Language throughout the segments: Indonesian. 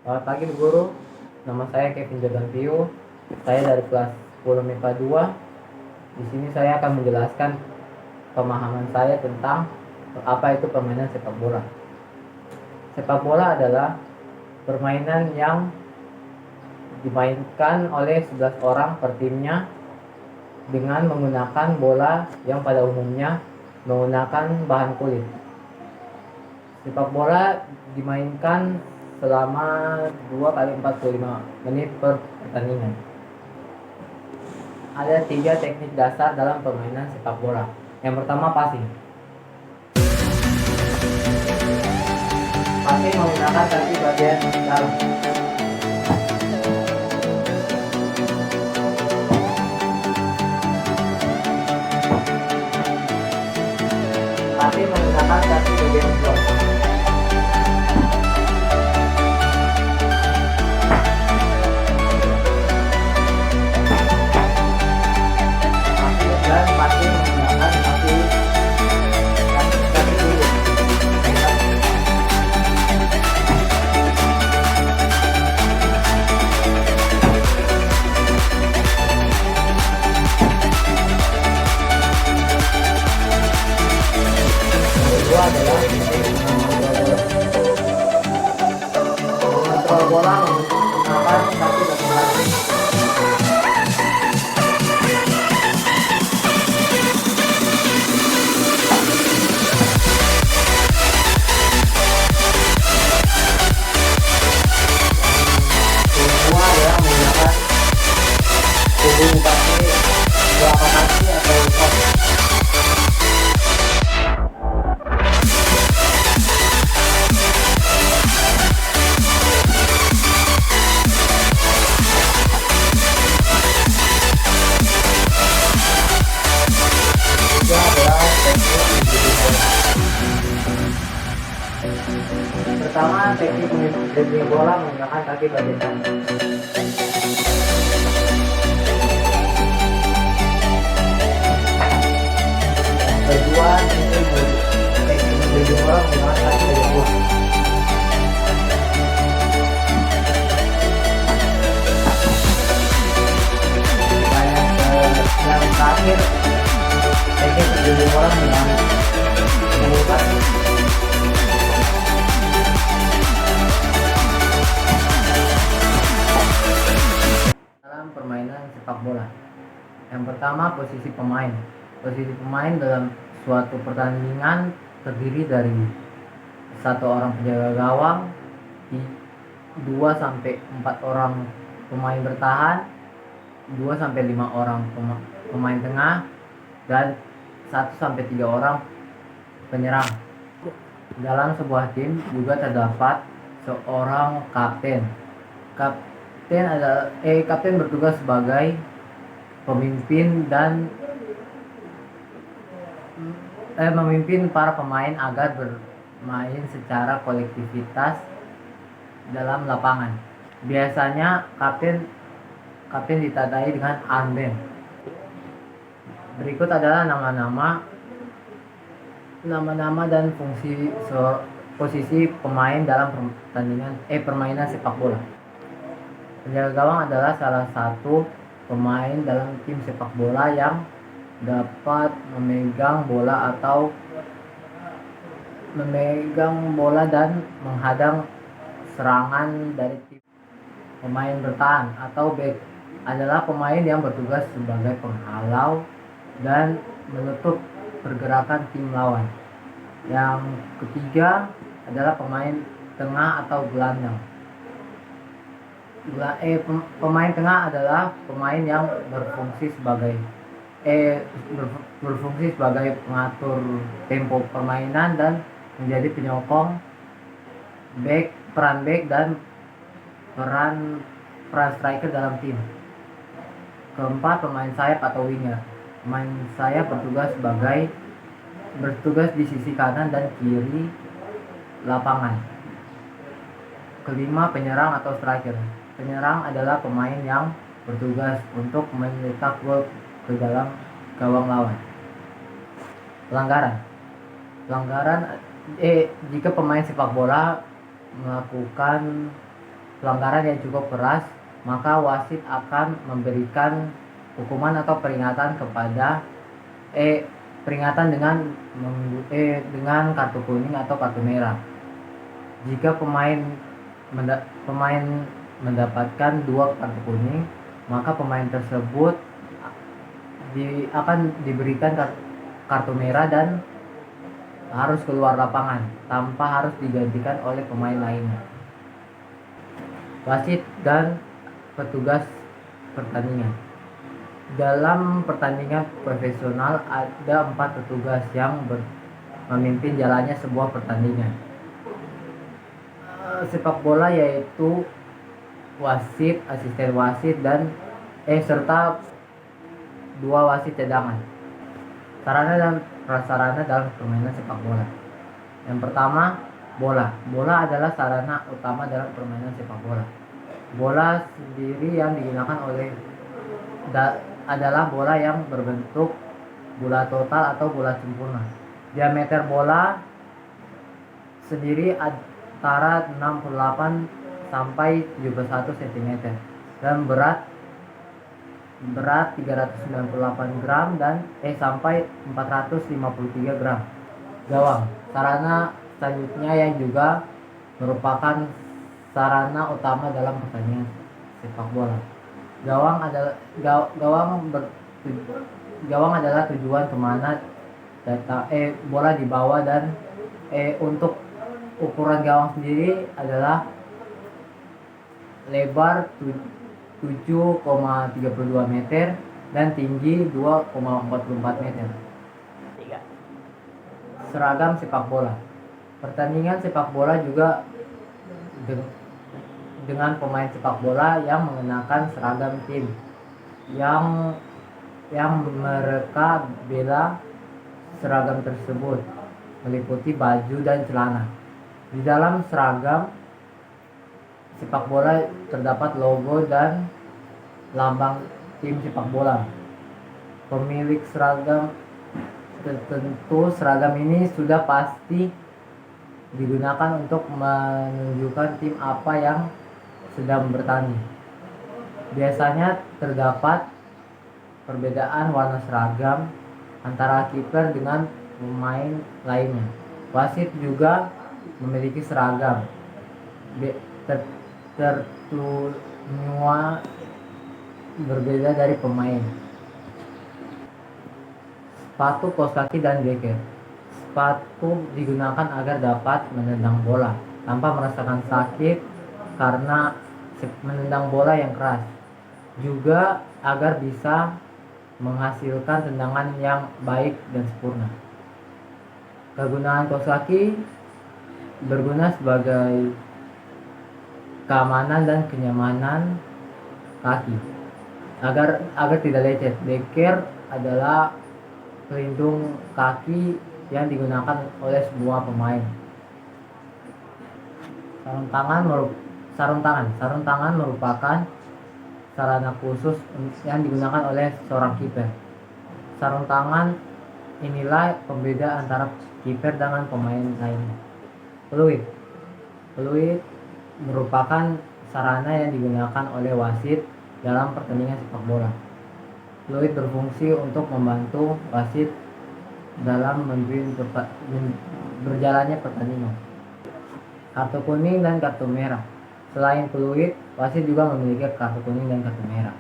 Selamat pagi Bu Guru, nama saya Kevin Jordan Pio. Saya dari kelas 10 MIPA 2. Di sini saya akan menjelaskan pemahaman saya tentang apa itu permainan sepak bola. Sepak bola adalah permainan yang dimainkan oleh 11 orang per timnya dengan menggunakan bola yang pada umumnya menggunakan bahan kulit. Sepak bola dimainkan selama 2 kali 45 menit per pertandingan. Ada 3 teknik dasar dalam permainan sepak bola. Yang pertama passing. Passing menggunakan kaki bagian dalam. Passing menggunakan kaki bagian luar. Dan passing menggunakan kaki dulu. Kedua adalah mengontrol bola menggunakan kaki bagian dalam. Kedua adalah menggunakan punggung kaki, telapak kaki atau top. Ketiga adalah teknik dribbling bola. Pertama, teknik dribbling bola menggunakan kaki bagian kanan. Kedua, teknik dribbling bola menggunakan kaki bagian bawah. Yang terakhir, teknik dribbling bola menggunakan kaki. Dalam permainan sepak bola, yang pertama posisi pemain. Posisi pemain dalam suatu pertandingan terdiri dari 1 orang penjaga gawang, 2 sampai 4 orang pemain bertahan, 2 sampai 5 orang pemain tengah, dan 1 sampai 3 orang penyerang. Dalam sebuah tim juga terdapat seorang kapten. Kapten bertugas sebagai pemimpin dan memimpin para pemain agar bermain secara kolektivitas dalam lapangan. Biasanya kapten ditandai dengan armband. Berikut adalah nama-nama dan posisi pemain dalam permainan sepak bola. Penjaga gawang adalah salah satu pemain dalam tim sepak bola yang dapat memegang bola dan menghadang serangan dari tim. Pemain bertahan atau back adalah pemain yang bertugas sebagai penghalau dan menutup pergerakan tim lawan. Yang ketiga adalah pemain tengah atau gelandang. Pemain tengah adalah pemain yang berfungsi sebagai pengatur tempo permainan dan menjadi penyokong peran back dan peran striker dalam tim. Keempat, pemain sayap atau winger. Pemain sayap bertugas di sisi kanan dan kiri lapangan. Kelima, penyerang atau striker. Penyerang adalah pemain yang bertugas untuk mencetak gol ke dalam gawang lawan. Pelanggaran. Jika pemain sepak bola melakukan pelanggaran yang cukup keras, maka wasit akan memberikan hukuman atau peringatan kepada peringatan dengan kartu kuning atau kartu merah. Jika pemain mendapatkan 2 kartu kuning, maka pemain tersebut akan diberikan kartu merah dan harus keluar lapangan tanpa harus digantikan oleh pemain lainnya. Wasit dan petugas pertandingan. Dalam pertandingan profesional ada 4 petugas yang memimpin jalannya sebuah pertandingan. Sepak bola yaitu wasit, asisten wasit dan serta 2 wasit cadangan. Sarana dan prasarana dalam permainan sepak bola. Yang pertama, bola. Bola adalah sarana utama dalam permainan sepak bola. Bola sendiri yang digunakan adalah bola yang berbentuk bola total atau bola sempurna. Diameter bola sendiri antara 68 sampai 71 cm dan berat 398 gram dan sampai 453 gram. Gawang, sarana selanjutnya yang juga merupakan sarana utama dalam pertandingan sepak bola. Gawang adalah tujuan kemana bola dibawa dan untuk ukuran gawang sendiri adalah lebar 7,32 meter dan tinggi 2,44 meter. Seragam sepak bola. Pertandingan sepak bola juga dengan pemain sepak bola yang mengenakan seragam tim yang mereka bela. Seragam tersebut meliputi baju dan celana. Di dalam seragam sepak bola terdapat logo dan lambang tim sepak bola. Pemilik seragam tertentu seragam ini sudah pasti digunakan untuk menunjukkan tim apa yang sedang bertanding. Biasanya terdapat perbedaan warna seragam antara kiper dengan pemain lainnya. Wasit juga memiliki seragam tertuanya berbeda dari pemain. Sepatu, kaos kaki, dan beker. Sepatu digunakan agar dapat menendang bola tanpa merasakan sakit karena menendang bola yang keras. Juga agar bisa menghasilkan tendangan yang baik dan sempurna. Kegunaan kaos kaki berguna sebagai keamanan dan kenyamanan kaki agar tidak lecet. Beker adalah pelindung kaki yang digunakan oleh semua pemain. Sarung tangan merupakan sarana khusus yang digunakan oleh seorang kiper. Sarung tangan inilah pembeda antara kiper dengan pemain lainnya. Peluit merupakan sarana yang digunakan oleh wasit dalam pertandingan sepak bola. Peluit berfungsi untuk membantu wasit dalam berjalannya pertandingan. Kartu kuning dan kartu merah. Selain peluit, wasit juga memiliki kartu kuning dan kartu merah.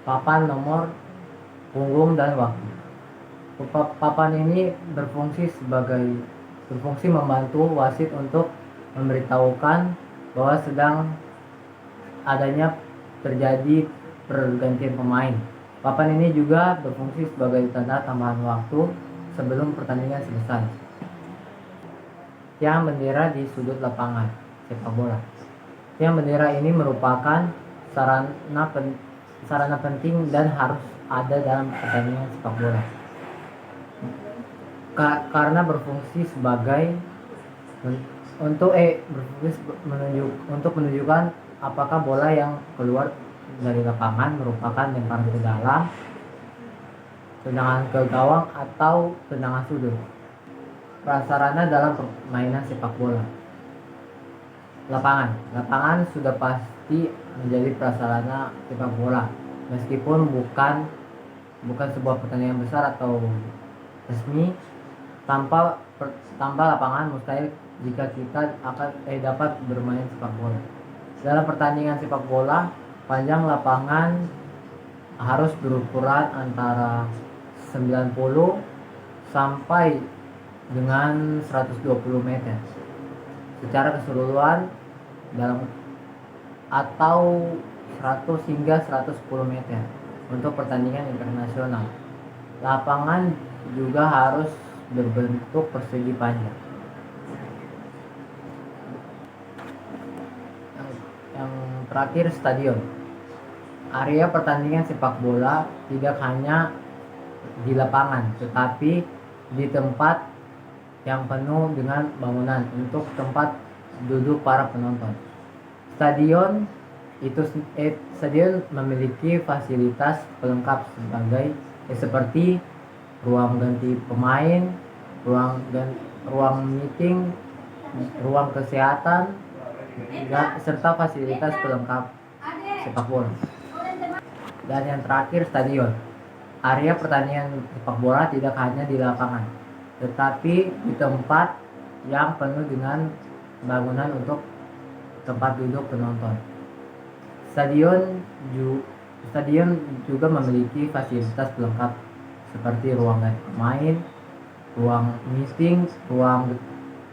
Papan, nomor punggung, dan waktu. Papan ini berfungsi membantu wasit untuk memberitahukan bahwa sedang adanya terjadi pergantian pemain. Papan ini juga berfungsi sebagai tanda tambahan waktu sebelum pertandingan selesai. Tiang bendera di sudut lapangan sepak bola. Tiang bendera ini merupakan sarana penting dan harus ada dalam pertandingan sepak bola. Karena berfungsi sebagai untuk menunjukkan apakah bola yang keluar dari lapangan merupakan lemparan ke dalam, tendangan ke gawang, atau tendangan sudut. Prasarana dalam permainan sepak bola. Lapangan sudah pasti menjadi prasarana sepak bola, meskipun bukan sebuah pertandingan besar atau resmi. Tanpa lapangan mustahil jika kita dapat bermain sepak bola. Dalam pertandingan sepak bola, panjang lapangan harus berukuran antara 90 sampai dengan 120 meter secara keseluruhan dalam atau 100 hingga 110 meter untuk pertandingan internasional. Lapangan juga harus berbentuk persegi panjang. Yang terakhir, stadion. Area pertandingan sepak bola tidak hanya di lapangan, tetapi di tempat yang penuh dengan bangunan untuk tempat duduk para penonton. Stadion memiliki fasilitas pelengkap seperti ruang ganti pemain, ruang meeting, ruang kesehatan, serta fasilitas pelengkap sepak bola. Dan yang terakhir, stadion. Area pertandingan sepak bola tidak hanya di lapangan, tetapi di tempat yang penuh dengan bangunan untuk tempat duduk penonton. Stadion juga memiliki fasilitas pelengkap seperti ruang ganti pemain, ruang meeting, ruang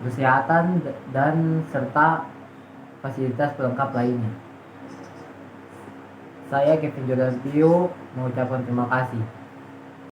kesehatan, dan serta fasilitas pelengkap lainnya. Saya Kevin Jordan Pio mengucapkan terima kasih.